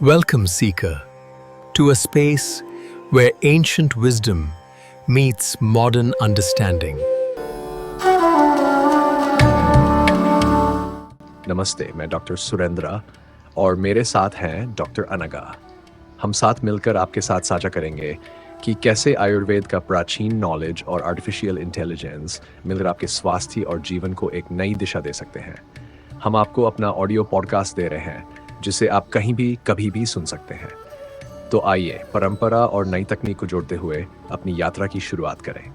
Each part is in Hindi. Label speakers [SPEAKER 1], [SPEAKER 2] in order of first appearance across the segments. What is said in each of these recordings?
[SPEAKER 1] Welcome, Seeker, to a space where ancient wisdom meets modern understanding.
[SPEAKER 2] नमस्ते, मैं डॉक्टर सुरेंद्र और मेरे साथ हैं डॉक्टर अनगा। हम साथ मिलकर आपके साथ साझा करेंगे कि कैसे आयुर्वेद का प्राचीन नॉलेज और आर्टिफिशियल इंटेलिजेंस मिलकर आपके स्वास्थ्य और जीवन को एक नई दिशा दे सकते हैं। हम आपको अपना ऑडियो पॉडकास्ट दे रहे हैं जिसे आप कहीं भी कभी भी सुन सकते हैं। तो आइए परंपरा और नई तकनीक को जोड़ते हुए अपनी यात्रा की शुरुआत करें।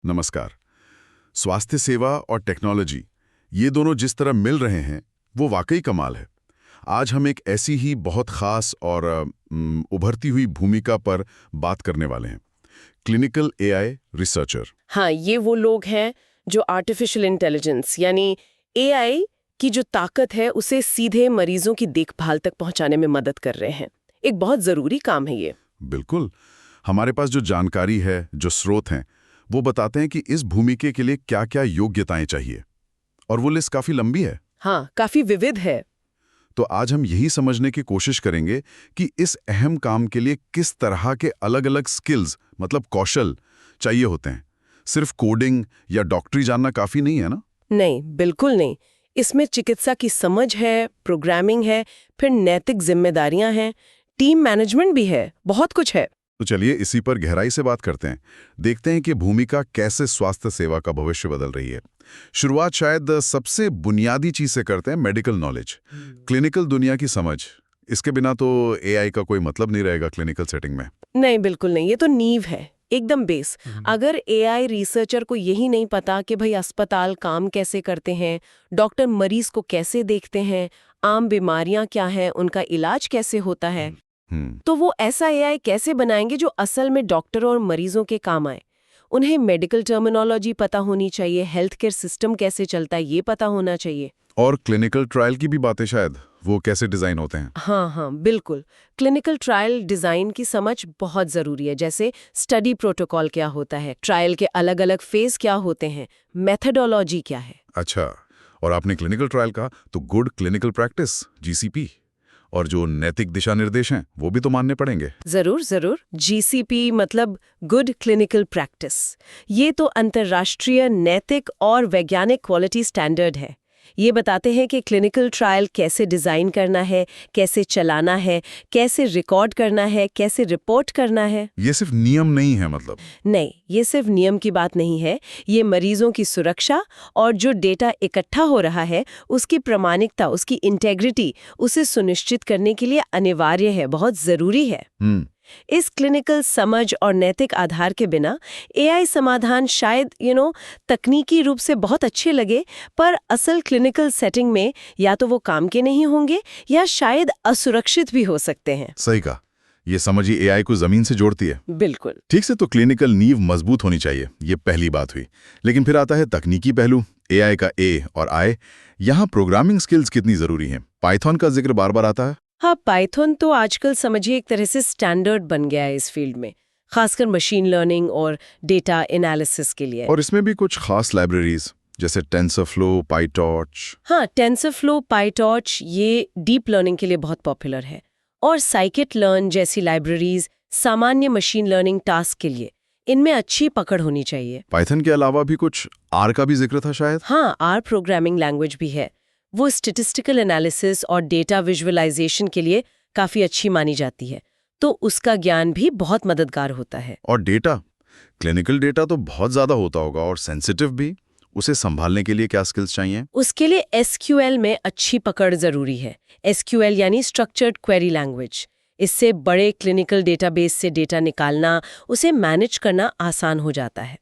[SPEAKER 3] नमस्कार। स्वास्थ्य सेवा और टेक्नोलॉजी ये दोनों जिस तरह मिल रहे हैं वो वाकई कमाल है। आज हम एक ऐसी ही बहुत खास और उभरती हुई भूमिका पर बात करने वाले हैं, क्लिनिकल एआई रिसर्चर।
[SPEAKER 4] हाँ, ये वो लोग हैं जो आर्टिफिशियल इंटेलिजेंस यानी एआई की जो ताकत है उसे सीधे मरीजों की देखभाल तक पहुंचाने में मदद कर रहे हैं। एक बहुत जरूरी काम है ये।
[SPEAKER 3] बिल्कुल। हमारे पास जो जानकारी है, जो स्रोत हैं, वो बताते हैं कि इस भूमिका के लिए क्या-क्या योग्यताएं चाहिए, और वो लिस्ट काफी लंबी है।
[SPEAKER 4] हाँ, काफी विविध है।
[SPEAKER 3] तो आज हम यही समझने की कोशिश करेंगे कि इस अहम काम के लिए किस तरह के अलग-अलग स्किल्स, मतलब कौशल चाहिए होते हैं। सिर्फ कोडिंग या डॉक्टरी जानना काफी नहीं है ना? नहीं,
[SPEAKER 4] बिल्कुल नहीं। इसमें चिकित्सा की समझ है, प्रोग्रामिंग है, फिर नैतिक जिम्मेदारियां हैं, टीम मैनेजमेंट भी है, बहुत कुछ है।
[SPEAKER 3] तो चलिए इसी पर गहराई से बात करते हैं। देखते हैं कि भूमिका कैसे स्वास्थ्य सेवा का भविष्य बदल रही है। शुरुआत शायद सबसे बुनियादी चीज से करते हैं, मेडिकल नॉलेज, क्लिनिकल दुनिया की समझ। इसके बिना तो एआई का कोई मतलब नहीं रहेगा क्लिनिकल सेटिंग में।
[SPEAKER 4] नहीं, बिल्कुल नहीं। ये तो नींव है, एकदम बेस। अगर एआई रिसर्चर को यही नहीं पता कि भाई अस्पताल काम कैसे करते हैं, डॉक्टर मरीज को कैसे देखते हैं, आम बीमारियां क्या हैं, उनका इलाज कैसे होता है, तो वो ऐसा एआई कैसे बनाएंगे जो असल में डॉक्टर और मरीजों के काम आए। उन्हें मेडिकल टर्मिनोलॉजी पता होनी चाहिए, हेल्थ केयर सिस्टम कैसे चलता है ये पता होना चाहिए।
[SPEAKER 3] और क्लिनिकल ट्रायल की भी बातें, शायद वो कैसे डिजाइन होते हैं।
[SPEAKER 4] हाँ, बिल्कुल। क्लिनिकल ट्रायल डिजाइन की समझ बहुत जरूरी है। जैसे स्टडी प्रोटोकॉल क्या होता है, ट्रायल के अलग अलग फेज क्या होते हैं, मेथडोलॉजी क्या है।
[SPEAKER 3] अच्छा, और आपने क्लिनिकल ट्रायल कहा तो गुड क्लिनिकल प्रैक्टिस, जीसीपी, और जो नैतिक दिशा निर्देश हैं वो भी तो मानने पड़ेंगे।
[SPEAKER 4] जरूर। जीसीपी मतलब गुड क्लिनिकल प्रैक्टिस। ये तो अंतर्राष्ट्रीय नैतिक और वैज्ञानिक क्वालिटी स्टैंडर्ड है। ये बताते हैं कि क्लिनिकल ट्रायल कैसे डिजाइन करना है, कैसे चलाना है, कैसे रिकॉर्ड करना है, कैसे रिपोर्ट करना है।
[SPEAKER 3] ये सिर्फ नियम नहीं है मतलब?
[SPEAKER 4] नहीं, ये सिर्फ नियम की बात नहीं है। ये मरीजों की सुरक्षा और जो डेटा इकट्ठा हो रहा है उसकी प्रामाणिकता, उसकी इंटेग्रिटी, उसे सुनिश्चित करने के लिए अनिवार्य है, बहुत जरूरी है। इस क्लिनिकल समझ और नैतिक आधार के बिना एआई समाधान शायद तकनीकी रूप से बहुत अच्छे लगे, पर असल क्लिनिकल सेटिंग में या तो वो काम के नहीं होंगे या शायद असुरक्षित भी हो सकते हैं।
[SPEAKER 3] सही कहा। ये समझ ही एआई को जमीन से जोड़ती है।
[SPEAKER 4] बिल्कुल
[SPEAKER 3] ठीक से। तो क्लिनिकल नींव मजबूत होनी चाहिए, ये पहली बात हुई। लेकिन फिर आता है तकनीकी पहलू, एआई का ए और आई। यहाँ प्रोग्रामिंग स्किल्स कितनी जरूरी हैं? पाइथन का जिक्र बार बार आता है।
[SPEAKER 4] हाँ, पाइथन तो आजकल समझिए एक तरह से स्टैंडर्ड बन गया है इस फील्ड में, खासकर मशीन लर्निंग और डेटा एनालिसिस के लिए।
[SPEAKER 3] और इसमें भी कुछ खास लाइब्रेरीज जैसे टेंसरफ्लो, पाइटॉर्च।
[SPEAKER 4] हाँ, टेंसरफ्लो, पाइटॉर्च ये डीप लर्निंग के लिए बहुत पॉपुलर है। और साइकिट लर्न जैसी लाइब्रेरीज सामान्य मशीन लर्निंग टास्क के लिए, इनमें अच्छी पकड़ होनी चाहिए।
[SPEAKER 3] पाइथन के अलावा भी कुछ आर का भी जिक्र था शायद।
[SPEAKER 4] हाँ, आर प्रोग्रामिंग लैंग्वेज भी है। वो स्टैटिस्टिकल एनालिसिस और डेटा विजुअलाइजेशन के लिए काफी अच्छी मानी जाती है, तो उसका ज्ञान भी बहुत मददगार होता है।
[SPEAKER 3] और डेटा, क्लिनिकल डेटा तो बहुत ज्यादा होता होगा और सेंसिटिव भी। उसे संभालने के लिए क्या स्किल्स चाहिए?
[SPEAKER 4] उसके लिए एसक्यूएल में अच्छी पकड़ जरूरी है। एसक्यूएल यानी स्ट्रक्चर्ड क्वेरी लैंग्वेज। इससे बड़े क्लिनिकल डेटाबेस से डेटा निकालना, उसे मैनेज करना आसान हो जाता है।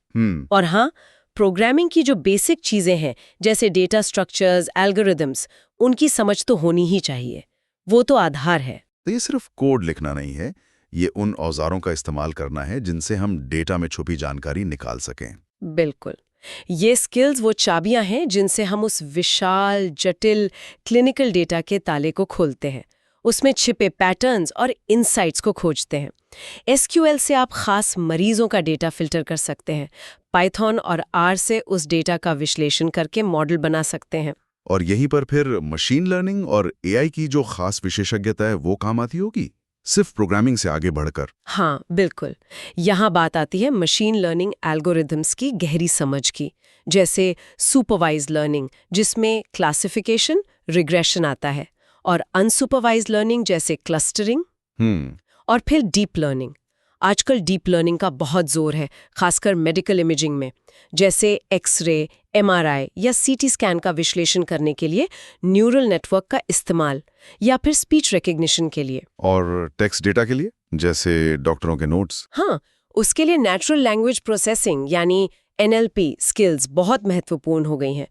[SPEAKER 4] और हाँ, प्रोग्रामिंग की जो बेसिक चीजें हैं जैसे डेटा स्ट्रक्चर्स, एल्गोरिदम्स, उनकी समझ तो होनी ही चाहिए। वो तो आधार है।
[SPEAKER 3] तो ये सिर्फ कोड लिखना नहीं है, ये उन औजारों का इस्तेमाल करना है जिनसे हम डेटा में छुपी जानकारी निकाल सकें।
[SPEAKER 4] बिल्कुल। ये स्किल्स वो चाबियां हैं जिनसे हम उस विशाल जटिल क्लिनिकल डेटा के ताले को खोलते हैं, उसमें छिपे पैटर्न्स और इनसाइट्स को खोजते हैं। एसक्यूएल से आप खास मरीजों का डेटा फिल्टर कर सकते हैं, पाइथन और आर से उस डेटा का विश्लेषण करके मॉडल बना सकते हैं।
[SPEAKER 3] और यहीं पर फिर मशीन लर्निंग और एआई की जो खास विशेषज्ञता है वो काम आती होगी, सिर्फ प्रोग्रामिंग से आगे बढ़कर।
[SPEAKER 4] हाँ, बिल्कुल। यहाँ बात आती है मशीन लर्निंग एल्गोरिदम्स की गहरी समझ की, जैसे सुपरवाइज्ड लर्निंग जिसमें क्लासिफिकेशन, रिग्रेशन आता है, और अनसुपरवाइज्ड लर्निंग जैसे क्लस्टरिंग, और फिर डीप लर्निंग। आजकल डीप लर्निंग का बहुत जोर है, खासकर मेडिकल इमेजिंग में, जैसे एक्सरे, एमआरआई या सीटी स्कैन का विश्लेषण करने के लिए न्यूरल नेटवर्क का इस्तेमाल, या फिर स्पीच रिकग्निशन के लिए।
[SPEAKER 3] और टेक्स्ट डेटा के लिए, जैसे डॉक्टरों के नोट्स।
[SPEAKER 4] हाँ, उसके लिए नेचुरल लैंग्वेज प्रोसेसिंग यानी एनएलपी स्किल्स बहुत महत्वपूर्ण हो गई हैं।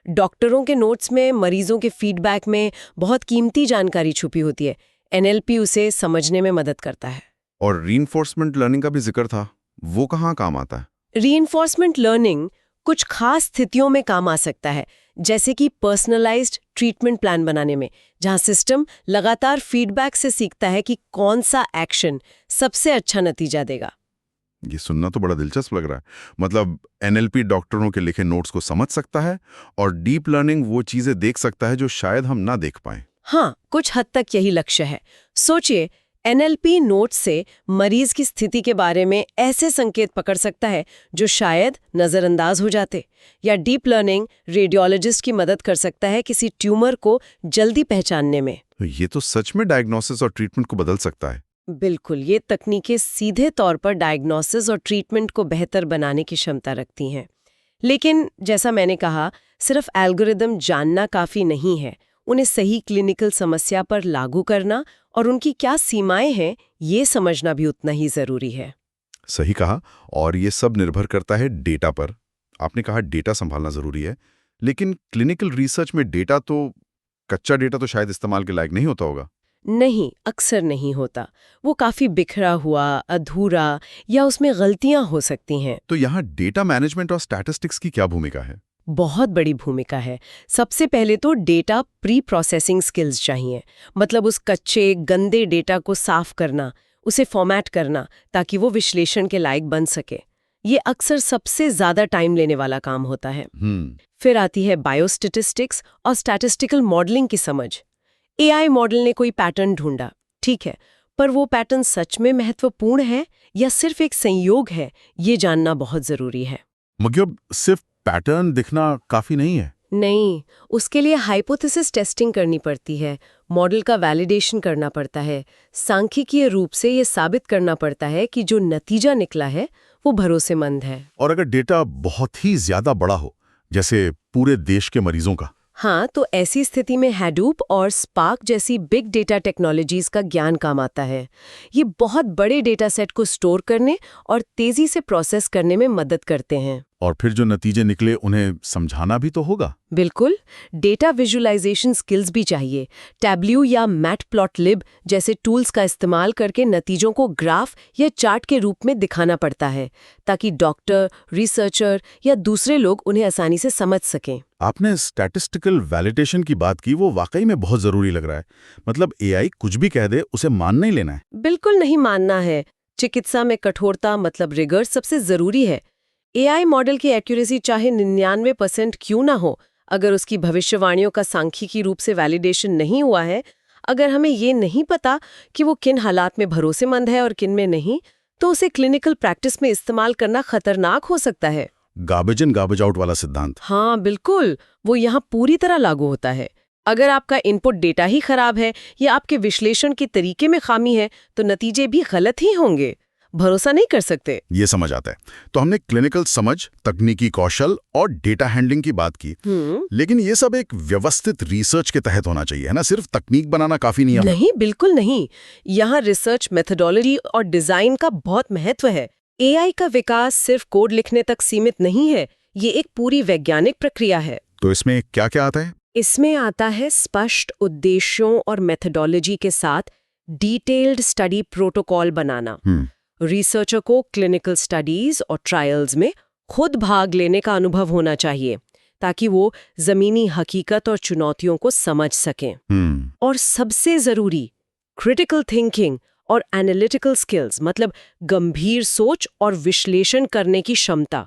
[SPEAKER 4] डॉक्टरों के नोट्स में, मरीजों के फीडबैक में बहुत कीमती जानकारी छुपी होती है। एनएलपी उसे समझने में मदद करता है।
[SPEAKER 3] और रीइंफोर्समेंट लर्निंग का भी जिक्र था, वो कहाँ काम आता है?
[SPEAKER 4] रीइंफोर्समेंट लर्निंग कुछ खास स्थितियों में काम आ सकता है, जैसे कि पर्सनलाइज्ड ट्रीटमेंट प्लान बनाने में, जहां सिस्टम लगातार फीडबैक से सीखता है कि कौन सा एक्शन सबसे अच्छा नतीजा देगा।
[SPEAKER 3] ये सुनना तो बड़ा दिलचस्प लग रहा है। मतलब एनएलपी डॉक्टरों के लिखे नोट्स को समझ सकता है और डीप लर्निंग वो चीजें देख सकता है जो शायद हम ना देख पाएं।
[SPEAKER 4] हाँ, कुछ हद तक यही लक्ष्य है। सोचिए, एनएलपी नोट से मरीज की स्थिति के बारे में ऐसे संकेत पकड़ सकता है जो शायद नजरअंदाज हो जाते, या डीप लर्निंग रेडियोलॉजिस्ट की मदद कर सकता है किसी ट्यूमर को जल्दी पहचानने में।
[SPEAKER 3] तो ये तो सच में डायग्नोसिस और ट्रीटमेंट को बदल सकता है।
[SPEAKER 4] बिल्कुल, ये तकनीकें सीधे तौर पर डायग्नोसिस और ट्रीटमेंट को बेहतर बनाने की क्षमता रखती हैं। लेकिन जैसा मैंने कहा, सिर्फ एल्गोरिदम जानना काफ़ी नहीं है। उन्हें सही क्लिनिकल समस्या पर लागू करना और उनकी क्या सीमाएं हैं, ये समझना भी उतना ही ज़रूरी है।
[SPEAKER 3] सही कहा। और ये सब निर्भर करता है डेटा पर। आपने कहा डेटा संभालना ज़रूरी है, लेकिन क्लिनिकल रिसर्च में कच्चा डेटा तो शायद इस्तेमाल के लायक नहीं होता होगा।
[SPEAKER 4] नहीं, अक्सर नहीं होता। वो काफ़ी बिखरा हुआ, अधूरा, या उसमें गलतियां हो सकती हैं।
[SPEAKER 3] तो यहाँ डेटा मैनेजमेंट और स्टैटिस्टिक्स की क्या भूमिका है?
[SPEAKER 4] बहुत बड़ी भूमिका है। सबसे पहले तो डेटा प्री प्रोसेसिंग स्किल्स चाहिए। मतलब उस कच्चे, गंदे डेटा को साफ करना, उसे फॉर्मेट करना, ताकि वो विश्लेषण के लायक बन सके। ये अक्सर सबसे ज़्यादा टाइम लेने वाला काम होता है। फिर आती है बायोस्टैटिस्टिक्स और स्टैटिस्टिकल मॉडलिंग की समझ। एआई मॉडल ने कोई पैटर्न ढूंढा, ठीक है, पर वो पैटर्न सच में महत्वपूर्ण है या सिर्फ एक संयोग है, ये जानना बहुत ज़रूरी है।
[SPEAKER 3] मतलब सिर्फ पैटर्न दिखना काफी नहीं है?
[SPEAKER 4] नहीं, उसके लिए हाइपोथेसिस टेस्टिंग करनी पड़ती है, मॉडल का वैलिडेशन करना पड़ता है, सांख्यिकीय रूप से ये साबित करना पड़ता है कि जो नतीजा निकला है वो भरोसेमंद है।
[SPEAKER 3] और अगर डेटा बहुत ही ज्यादा बड़ा हो, जैसे पूरे देश के मरीजों का?
[SPEAKER 4] हाँ, तो ऐसी स्थिति में हैडूप और स्पार्क जैसी बिग डेटा टेक्नोलॉजीज का ज्ञान काम आता है। ये बहुत बड़े डेटा सेट को स्टोर करने और तेजी से प्रोसेस करने में मदद करते हैं।
[SPEAKER 3] और फिर जो नतीजे निकले उन्हें समझाना भी तो होगा।
[SPEAKER 4] बिल्कुल, डेटा विजुअलाइजेशन स्किल्स भी चाहिए। टैब्ल्यू या मैटप्लॉटलिब जैसे टूल्स का इस्तेमाल करके नतीजों को ग्राफ या चार्ट के रूप में दिखाना पड़ता है, ताकि डॉक्टर, रिसर्चर या दूसरे लोग उन्हें आसानी से समझ सकें।
[SPEAKER 3] आपने स्टैटिस्टिकल वैलिडेशन की बात की, वो वाकई में बहुत जरूरी लग रहा है। मतलब एआई कुछ भी कह दे, उसे मान नहीं लेना है।
[SPEAKER 4] बिल्कुल नहीं मानना है। चिकित्सा में कठोरता मतलब रिगर सबसे जरूरी है। एआई मॉडल की एक्यूरेसी चाहे 99% क्यों ना हो, अगर उसकी भविष्यवाणियों का सांख्यिकी रूप से वैलिडेशन नहीं हुआ है, अगर हमें ये नहीं पता कि वो किन हालात में भरोसेमंद है और किन में नहीं, तो उसे क्लिनिकल प्रैक्टिस में इस्तेमाल करना खतरनाक हो सकता है।
[SPEAKER 3] गार्बेज इन गार्बेज आउट वाला सिद्धांत।
[SPEAKER 4] हाँ बिल्कुल, वो यहाँ पूरी तरह लागू होता है। अगर आपका इनपुट डेटा ही खराब है या आपके विश्लेषण के तरीके में खामी है, तो नतीजे भी गलत ही होंगे। भरोसा नहीं कर सकते।
[SPEAKER 3] ये समझ आता है। तो हमने क्लिनिकल समझ, तकनीकी कौशल और डेटा हैंडलिंग की बात की, लेकिन ये सब एक व्यवस्थित रिसर्च के तहत होना चाहिए, है ना? सिर्फ तकनीक बनाना काफी नहीं है।
[SPEAKER 4] नहीं, बिल्कुल नहीं। यहाँ रिसर्च मेथोडोलॉजी और डिजाइन का बहुत महत्व है। एआई का विकास सिर्फ कोड लिखने तक सीमित नहीं है, ये एक पूरी वैज्ञानिक प्रक्रिया है।
[SPEAKER 3] तो इसमें क्या क्या आता है?
[SPEAKER 4] इसमें आता है स्पष्ट उद्देश्यों और मेथोडोलॉजी के साथ डिटेल्ड स्टडी प्रोटोकॉल बनाना। रिसर्चर को क्लिनिकल स्टडीज और ट्रायल्स में खुद भाग लेने का अनुभव होना चाहिए, ताकि वो जमीनी हकीकत और चुनौतियों को समझ सकें। और सबसे जरूरी, क्रिटिकल थिंकिंग और एनालिटिकल स्किल्स, मतलब गंभीर सोच और विश्लेषण करने की क्षमता।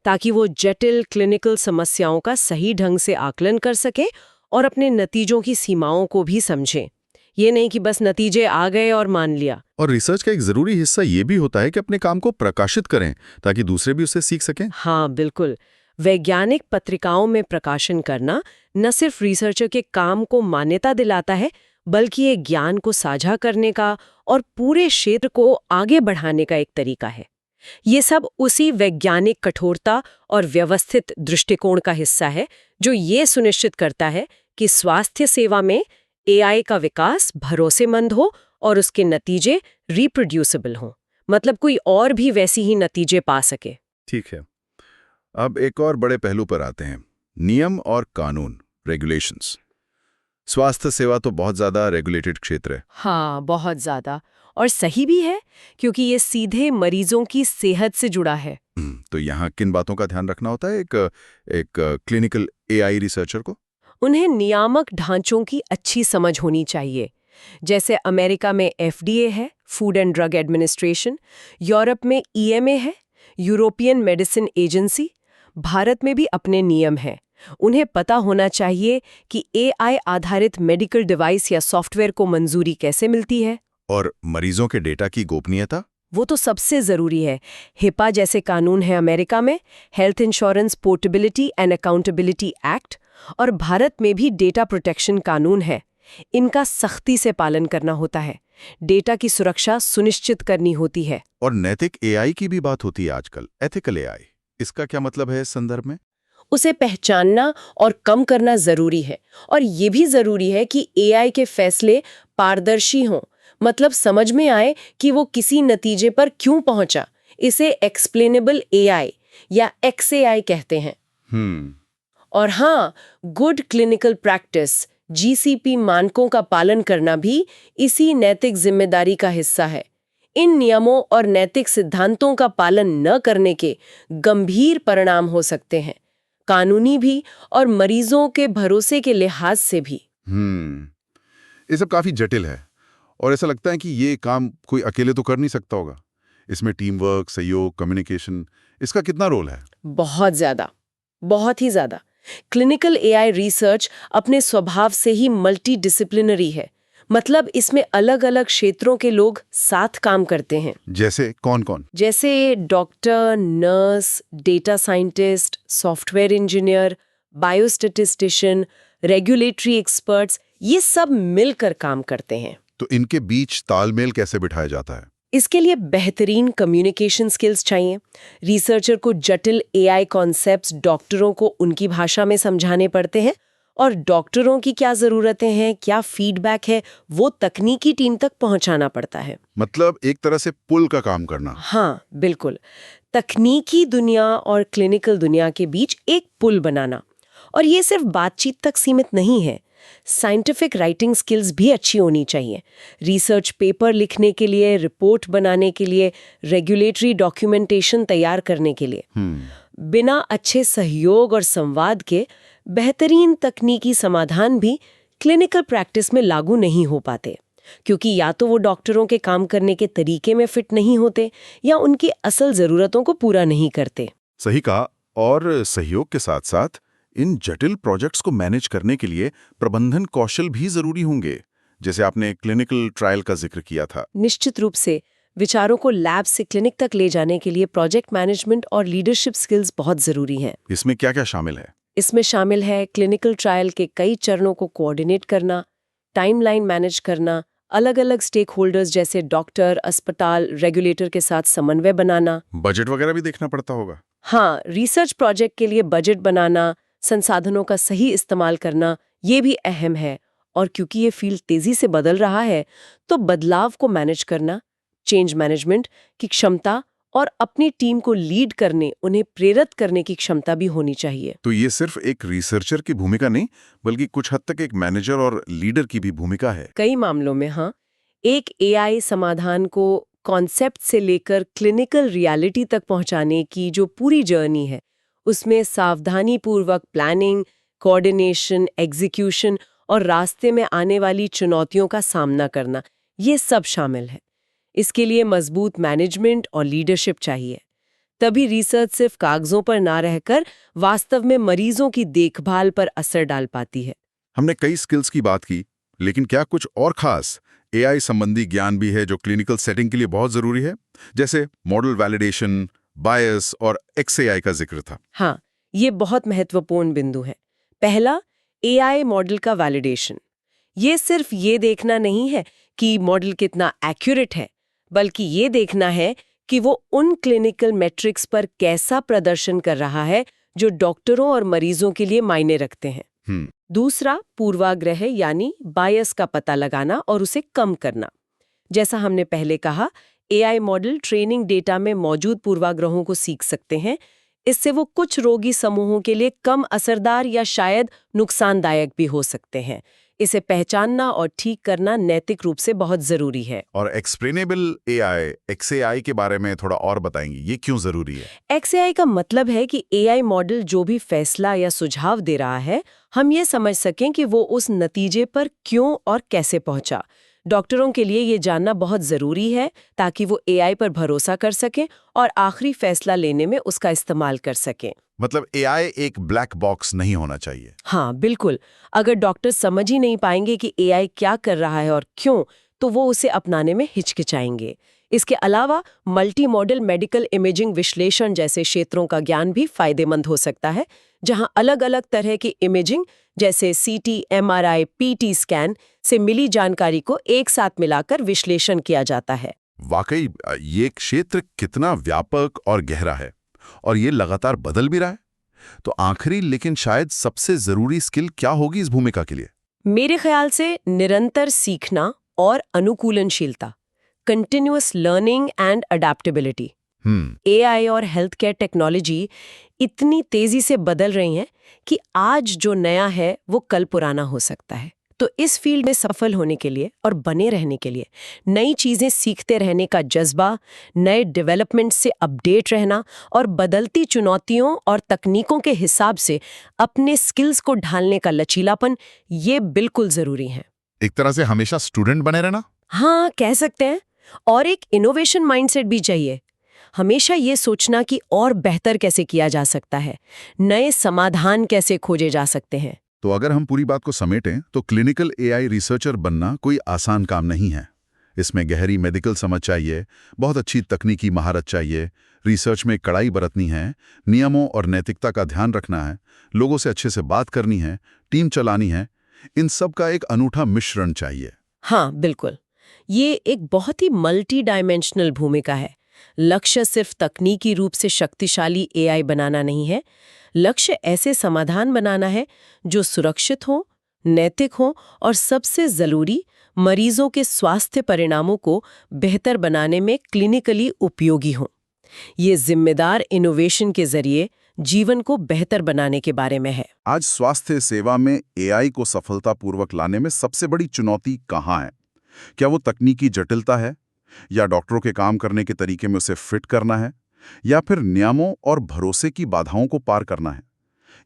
[SPEAKER 4] ताकि वो जटिल क्लिनिकल समस्याओं का सही ढंग से आकलन कर सके और अपने नतीजों की सीमाओं को भी समझे। ये नहीं कि बस नतीजे आ गए और मान लिया।
[SPEAKER 3] और रिसर्च का एक जरूरी हिस्सा ये भी होता है कि अपने काम को प्रकाशित करें ताकि दूसरे भी उससे सीख सकें।
[SPEAKER 4] हाँ, बिल्कुल। वैज्ञानिक पत्रिकाओं में प्रकाशन करना न सिर्फ रिसर्चर के काम को मान्यता दिलाता है, बल्कि ये ज्ञान को साझा करने का और पूरे क्षेत्र को आगे बढ़ाने का एक तरीका है। ये सब उसी वैज्ञानिक कठोरता और व्यवस्थित दृष्टिकोण का हिस्सा है जो ये सुनिश्चित करता है कि स्वास्थ्य सेवा में एआई का विकास भरोसेमंद हो और उसके नतीजे रिप्रोड्यूसिबल हों, मतलब कोई और भी वैसी ही नतीजे पा सके।
[SPEAKER 3] ठीक है, अब एक और बड़े पहलू पर आते हैं, नियम और कानून, रेगुलेशंस। स्वास्थ्य सेवा तो बहुत ज़्यादा रेगुलेटेड क्षेत्र है।
[SPEAKER 4] हाँ, बहुत ज़्यादा, और सही भी है क्योंकि ये सीधे मरीजों की सेहत से जुड़ा है।
[SPEAKER 3] तो यहाँ किन बातों का ध्यान रखना होता है एक क्लिनिकल एआई रिसर्चर को?
[SPEAKER 4] उन्हें नियामक ढांचों की अच्छी समझ होनी चाहिए। जैसे अमेरिका में एफडीए है, food and drug administration, Europe में ईएमए है, यूरोपियन मेडिसिन एजेंसी, भारत में भी अपने नियम हैं। उन्हें पता होना चाहिए कि एआई आधारित मेडिकल डिवाइस या सॉफ्टवेयर को मंजूरी कैसे मिलती है।
[SPEAKER 3] और मरीजों के डेटा की गोपनीयता?
[SPEAKER 4] वो तो सबसे जरूरी है। हिपा जैसे कानून है अमेरिका में, health insurance portability and accountability act, और भारत में भी डेटा प्रोटेक्शन कानून है। इनका सख्ती से पालन करना होता है। डेटा की सुरक्षा सुनिश्चित करनी होती है।
[SPEAKER 3] और नैतिक एआई की भी बात होती है आजकल, एथिकल एआई। इसका क्या मतलब है इस संदर्भ में?
[SPEAKER 4] उसे पहचानना और कम करना जरूरी है, और ये भी जरूरी है कि एआई के फैसले पारदर्शी हों, मतलब समझ में आए कि वो किसी नतीजे पर क्यों पहुंचा। इसे एक्सप्लेनेबल एआई या एक्सएआई कहते हैं। और हाँ, गुड क्लिनिकल प्रैक्टिस जीसीपी मानकों का पालन करना भी इसी नैतिक जिम्मेदारी का हिस्सा है। इन नियमों और नैतिक सिद्धांतों का पालन न करने के गंभीर परिणाम हो सकते हैं, कानूनी भी और मरीजों के भरोसे के लिहाज से भी।
[SPEAKER 3] ये सब काफी जटिल है और ऐसा लगता है कि ये काम कोई अकेले तो कर नहीं सकता होगा। इसमें टीम वर्क, सहयोग, कम्युनिकेशन, इसका कितना रोल है?
[SPEAKER 4] बहुत ज्यादा, बहुत ही ज्यादा। क्लिनिकल एआई रिसर्च अपने स्वभाव से ही मल्टी डिसिप्लिनरी है, मतलब इसमें अलग अलग क्षेत्रों के लोग साथ काम करते हैं।
[SPEAKER 3] जैसे कौन कौन?
[SPEAKER 4] जैसे doctor, nurse, data scientist, software engineer, biostatistician, regulatory experts, ये सब मिलकर काम करते हैं।
[SPEAKER 3] तो इनके बीच तालमेल कैसे बिठाया जाता है?
[SPEAKER 4] इसके लिए बेहतरीन कम्युनिकेशन स्किल्स चाहिए। रिसर्चर को जटिल एआई कॉन्सेप्ट्स डॉक्टरों को उनकी भाषा में समझाने पड़ते हैं, और डॉक्टरों की क्या ज़रूरतें हैं, क्या फीडबैक है, वो तकनीकी टीम तक पहुंचाना पड़ता है।
[SPEAKER 3] मतलब एक तरह से पुल का काम करना।
[SPEAKER 4] हाँ, बिल्कुल। तकनीकी दुनिया और क्लिनिकल दुनिया के बीच एक पुल बनाना। और ये सिर्फ बातचीत तक सीमित नहीं है, साइंटिफिक राइटिंग स्किल्स भी अच्छी होनी चाहिए। रिसर्च पेपर लिखने के लिए, रिपोर्ट बनाने के लिए, रेगुलेटरी डॉक्यूमेंटेशन तैयार करने के लिए। बिना अच्छे सहयोग और संवाद के बेहतरीन तकनीकी समाधान भी क्लिनिकल प्रैक्टिस में लागू नहीं हो पाते, क्योंकि या तो वो डॉक्टरों के काम करने के तरीके में फिट नहीं होते या उनकी असल ज़रूरतों को पूरा नहीं करते।
[SPEAKER 3] सही कहा। और सहयोग के साथ साथ इन जटिल प्रोजेक्ट्स को मैनेज करने के लिए प्रबंधन कौशल भी जरूरी होंगे, जैसे आपने क्लिनिकल ट्रायल का जिक्र किया था।
[SPEAKER 4] निश्चित रूप से विचारों को लैब से क्लिनिक तक ले जाने के लिए प्रोजेक्ट मैनेजमेंट और लीडरशिप स्किल्स बहुत जरूरी हैं।
[SPEAKER 3] इसमें क्या क्या शामिल है?
[SPEAKER 4] इसमें शामिल है क्लिनिकल ट्रायल के कई चरणों को कोऑर्डिनेट करना, टाइमलाइन मैनेज करना, अलग अलग स्टेक होल्डर्स जैसे डॉक्टर, अस्पताल, रेगुलेटर के साथ समन्वय बनाना।
[SPEAKER 3] बजट वगैरह भी देखना पड़ता होगा।
[SPEAKER 4] हाँ, रिसर्च प्रोजेक्ट के लिए बजट बनाना, संसाधनों का सही इस्तेमाल करना, ये भी अहम है। और क्योंकि ये फील्ड तेजी से बदल रहा है, तो बदलाव को मैनेज करना, चेंज मैनेजमेंट की क्षमता और अपनी टीम को लीड करने, उन्हें प्रेरित करने की क्षमता भी होनी चाहिए।
[SPEAKER 3] तो ये सिर्फ एक रिसर्चर की भूमिका नहीं, बल्कि कुछ हद तक एक मैनेजर और लीडर की भी भूमिका है।
[SPEAKER 4] कई मामलों में हाँ, एक एआई समाधान को कॉन्सेप्ट से लेकर क्लिनिकल रियलिटी तक पहुंचाने की जो पूरी जर्नी है, उसमें सावधानीपूर्वक प्लानिंग, कोऑर्डिनेशन, एग्जीक्यूशन और रास्ते में आने वाली चुनौतियों का सामना करना, ये सब शामिल है। इसके लिए मजबूत मैनेजमेंट और लीडरशिप चाहिए। तभी रिसर्च सिर्फ कागजों पर ना रहकर वास्तव में मरीजों की देखभाल पर असर डाल पाती है।
[SPEAKER 3] हमने कई स्किल्स की बात की, लेकिन क्या कुछ और खास एआई संबंधी ज्ञान भी है जो क्लिनिकल सेटिंग के लिए बहुत जरूरी है? जैसे मॉडल वैलिडेशन, बायस और एक्सएआई का जिक्र था।
[SPEAKER 4] हाँ, ये बहुत महत्वपूर्ण बिंदु है। पहला, एआई मॉडल का वैलिडेशन। ये सिर्फ ये देखना नहीं है कि मॉडल कितना एक्यूरेट है, बल्कि ये देखना है कि वो उन क्लिनिकल मैट्रिक्स पर कैसा प्रदर्शन कर रहा है जो डॉक्टरों और मरीजों के लिए मायने रखते हैं। दूसरा, पूर्वाग्रह यानी बायस का पता लगाना और उसे कम करना। जैसा हमने पहले कहा, एआई मॉडल ट्रेनिंग डेटा में मौजूद पूर्वाग्रहों को सीख सकते हैं। इससे वो कुछ रोगी समूहों के लिए कम असरदार या शायद नुकसानदायक भी हो सकते हैं। इसे पहचानना और ठीक करना नैतिक रूप से बहुत जरूरी है।
[SPEAKER 3] और एक्सप्लेनेबल एआई, एक्सएआई के बारे में थोड़ा और बताएंगे, ये क्यों जरूरी है?
[SPEAKER 4] एक्सएआई का मतलब है कि एआई मॉडल जो भी फैसला या सुझाव दे रहा है, हम ये समझ सकें कि वो उस नतीजे पर क्यों और कैसे पहुंचा। डॉक्टरों के लिए ये जानना बहुत जरूरी है ताकि वो एआई पर भरोसा कर सकें और आखिरी फैसला लेने में उसका इस्तेमाल कर सकें।
[SPEAKER 3] मतलब एआई एक ब्लैक बॉक्स नहीं होना चाहिए।
[SPEAKER 4] हाँ, बिल्कुल। अगर डॉक्टर समझ ही नहीं पाएंगे कि एआई क्या कर रहा है और क्यों, तो वो उसे अपनाने में हिचकिचाएंगे। इसके अलावा मल्टी मॉडल मेडिकल इमेजिंग विश्लेषण जैसे क्षेत्रों का ज्ञान भी फायदेमंद हो सकता है, जहां अलग-अलग तरह की इमेजिंग जैसे सीटी, एमआरआई, पीटी स्कैन से मिली जानकारी को एक साथ मिलाकर विश्लेषण किया जाता है।
[SPEAKER 3] वाकई ये क्षेत्र कितना व्यापक और गहरा है, और ये लगातार बदल भी रहा है। तो आखिरी लेकिन शायद सबसे जरूरी स्किल क्या होगी इस भूमिका के लिए?
[SPEAKER 4] मेरे ख्याल से निरंतर सीखना और अनुकूलनशीलता, continuous learning and adaptability. AI और हेल्थ केयर टेक्नोलॉजी इतनी तेजी से बदल रही हैं कि आज जो नया है वो कल पुराना हो सकता है। तो इस फील्ड में सफल होने के लिए और बने रहने के लिए नई चीजें सीखते रहने का जज्बा, नए डेवलपमेंट से अपडेट रहना और बदलती चुनौतियों और तकनीकों के हिसाब से अपने स्किल्स को ढालने का लचीलापन, ये बिल्कुल जरूरी है।
[SPEAKER 3] एक तरह से हमेशा स्टूडेंट बने रहना।
[SPEAKER 4] हाँ, कह सकते हैं। और एक इनोवेशन माइंडसेट भी चाहिए। हमेशा ये सोचना कि और बेहतर कैसे किया जा सकता है, नए समाधान कैसे खोजे जा सकते हैं।
[SPEAKER 3] तो अगर हम पूरी बात को समेटें तो क्लिनिकल एआई रिसर्चर बनना कोई आसान काम नहीं है। इसमें गहरी मेडिकल समझ चाहिए, बहुत अच्छी तकनीकी महारत चाहिए, रिसर्च में कड़ाई बरतनी है, नियमों और नैतिकता का ध्यान रखना है, लोगों से अच्छे से बात करनी है, टीम चलानी है। इन सब का एक अनूठा मिश्रण चाहिए।
[SPEAKER 4] हाँ, बिल्कुल। ये एक बहुत ही मल्टी डायमेंशनल भूमिका है। लक्ष्य सिर्फ तकनीकी रूप से शक्तिशाली एआई बनाना नहीं है। लक्ष्य ऐसे समाधान बनाना है जो सुरक्षित हो, नैतिक हो और सबसे जरूरी, मरीजों के स्वास्थ्य परिणामों को बेहतर बनाने में क्लिनिकली उपयोगी हो। ये जिम्मेदार इनोवेशन के जरिए जीवन को बेहतर बनाने के बारे में है।
[SPEAKER 3] आज स्वास्थ्य सेवा में एआई को सफलतापूर्वक लाने में सबसे बड़ी चुनौती कहाँ है? क्या वो तकनीकी जटिलता है, या डॉक्टरों के काम करने के तरीके में उसे फिट करना है, या फिर नियमों और भरोसे की बाधाओं को पार करना है?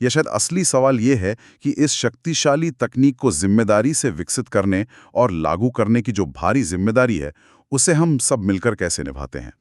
[SPEAKER 3] या शायद असली सवाल ये है कि इस शक्तिशाली तकनीक को जिम्मेदारी से विकसित करने और लागू करने की जो भारी जिम्मेदारी है, उसे हम सब मिलकर कैसे निभाते हैं।